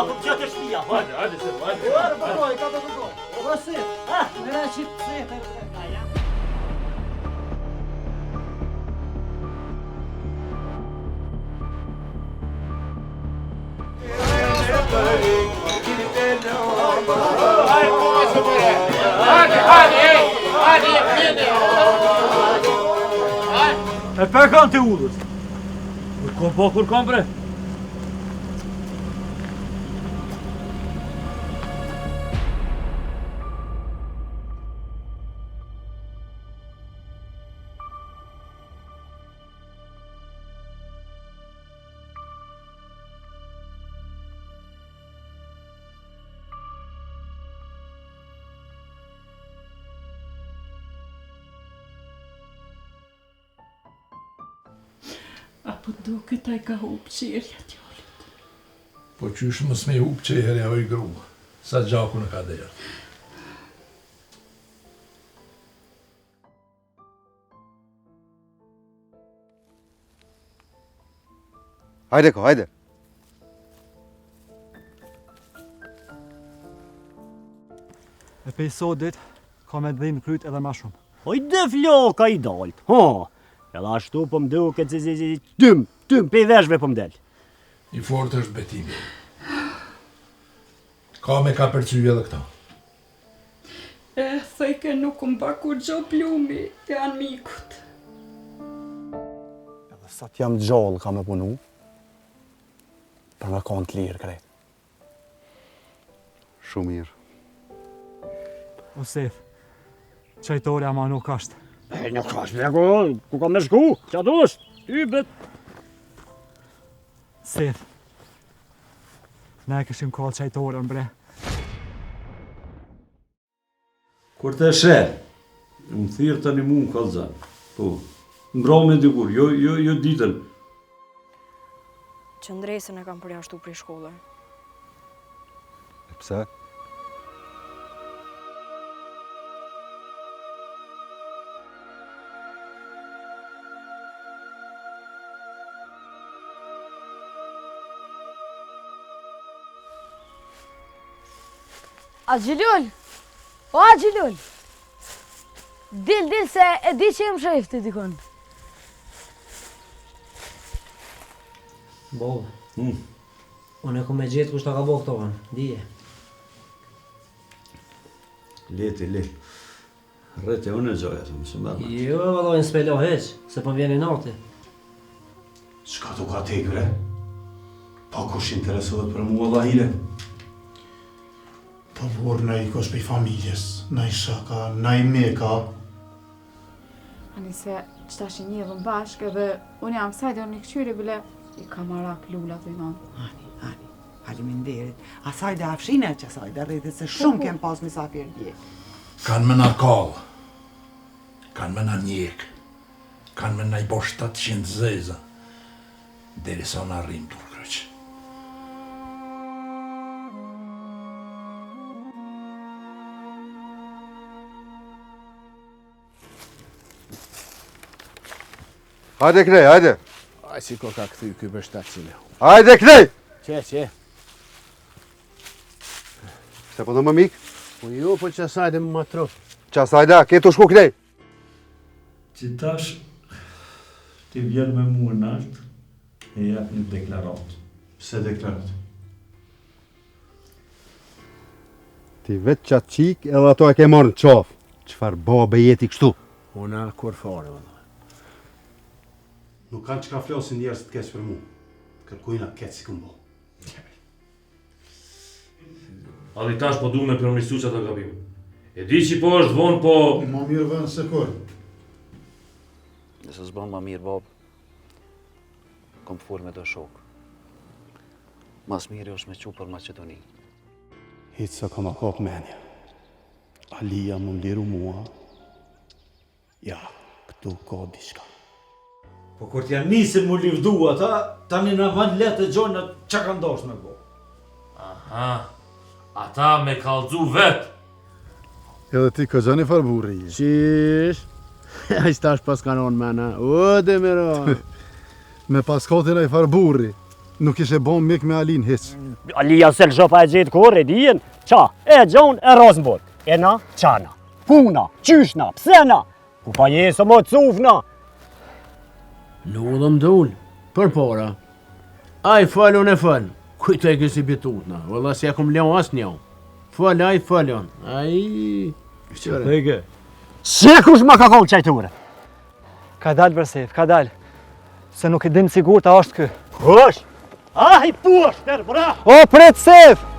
Ako të gjatë e shpia, po? Hajde, se, hajde. Ora, përgoj, ka të përgoj. O, se, nëra që të se, E për kanë të ullës? Kur kam bre? Apo duke taj ka hupë qirja t'jollit. Po qysh mës me hupë që herja oj gru, sa gjaku në ka derë. Hajde ko, hajde. E pe i sodit, ka me dhimë kryt edhe ma shumë. Hojde floka i dalt, ha. Edhe ashtu po më duket se tym, pe i veshve po më del. I fort është betimi. Ka me ka përcyj edhe këta. Thejke nuk më baku gjo plumi, janë mikut. Edhe sa t'jam gjallë ka me punu, për me konë të lirë krejt. Shumë mirë. O Sef, qajtore ama nuk ashtë. Nuk është, ku kam me shku, që ato është, ty bet. Sef, ne këshim kohë qajtore bre. Kur të she, më thirë tani mu në kalzan. Po, mbro me dikur, jo ditën. Qëndresën e kam përjashtu prej shkollë. E pse? A Gjilull! O, a Gjilull! Dil, se e di që jem shefti dikon. Bove, unë e ku me gjithë kushta ka bo këto kanë, dije. Le. Rete, unë e gjoja, se më së mërë. Jo, vëllojnë s'pelo heq, se po vjeni nati. Qka tu ka te bre? Pa kush interesohet për mua dhahile? Po por në i kosh për familjes, në i shaka, në i meka. Ani se qëta shi njëllën bashkë edhe unë jam sajtë unë i këqyri bile i kamarak lullat i nonë. Ani, faleminderit. Asajde afshine që asajde rritit se shumë kem pas misafir dje. Kanë me na kallë, kanë me na njek, kanë me na i bo 700 zeza, deri sa na rrim tur kryq. Hajde krej, hajde. Aj si ko ka këthy ky për 700. Hajde krej! Qe. Se po në më mik? Po jo, po qasajde më matro. Qasajda, ke të shku krej? Që tash, ti vjen me mu në altë, e jep një deklarat. Pse deklarat? Ti vetë qatë qik edhe ato e ke morë në qafë. Qfar babe jeti kështu? Una kur fare, vëlla. Nuk kanë që ka flasin njerës të keqë për mu. Kërkujna keqë si këmbo. Ali tash po du me përmristu që të gabim. E di që po është vonë, po... Ma mirë vënë se kur. Nëse s'bën ma mirë, bab, kom fur me do shok. Mas mirë është me qu për Macedoni. Hitë se ka ma kap menja. Alia më liru mua. Ja, këtu ka diçka. Po kur t'ja nisin mu livdu ata, tani në van letë e gjojnë që ka ndosh me bo. Aha, ata me kalzu vetë. Edhe ti këgjani farburri. Qish? A i stash pas kanon mena. O, demiron. Me paskotin e farburri. Nuk ishe bon mik me Alin hiç. Alia se lëshopa e gjetë kur, e dijen. Qa, e gjon e Rosenborg. E na, qana. Puna, qyshna, psena. Ku pa jesë më cufna. Në udhëm dul, për para. Aj falon e fal. Kujto e kësi bitutna. Valla si akum leon as njën. Fal, aj falon. Aj... Hege. Se kush ma ka kollë qajture? Ka dal për sef, ka dal. Se nuk e dim sigur ta është kë. Kush? Ai, pushter, bra! O, pret sef!